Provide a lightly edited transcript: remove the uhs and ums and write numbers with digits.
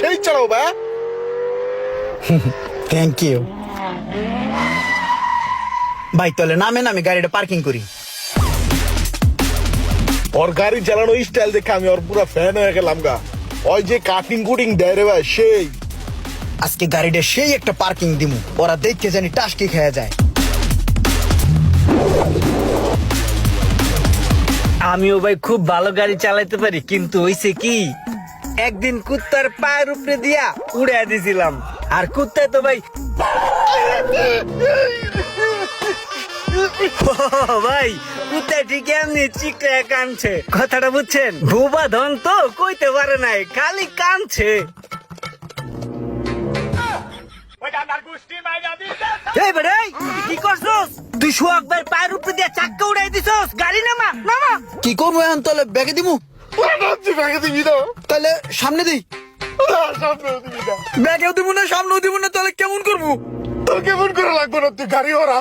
সেই চালাও ভাই। থ্যাংক ইউ ভাই, তাহলে নামেন, আমি গাড়িটা পার্কিং করি। ওর গাড়ি চালানো স্টাইল দেখে আমি ওর পুরো ফ্যান হয়ে গেলাম গা। ওই যে কাটিং কুটিং দেয় রে ভাই, সেই। আজকে গাড়িটা সেই একটা পার্কিং দিমু, ওরা দেখতে জানি টাসকি খেয়ে যায়। আমিও ভাই খুব ভালো গাড়ি চালাইতে পারি, কিন্তু হইছে কি একদিন কুত্তার পায়ের উপরে দিয়া উড়ে দিছিলাম, আর কুত্তায় তো ভাই ভাই কুত্তা ঠিক এমনি চিকটা কানছে, কথাটা বুঝছেন? ভুবা ধন তো কইতে পারে নাই, খালি কানছে। এই বেড়ে কি করছস তুই? সোহাগ ভাই পায়ের উপরে দিয়া চাক্কা উড়াই দিছস, গাড়ি নামা নামা। কি করবো এখন, তাহলে ব্যাগে দিমু? ব্যাগে দিবি না? তাহলে সামনে দিই। সামনেও দিবি না? ব্যাগেও দিব না, সামনেও দিব না, তাহলে কেমন করবো? তোর কেমন করে লাগবে না, তুই গাড়ি ওরা।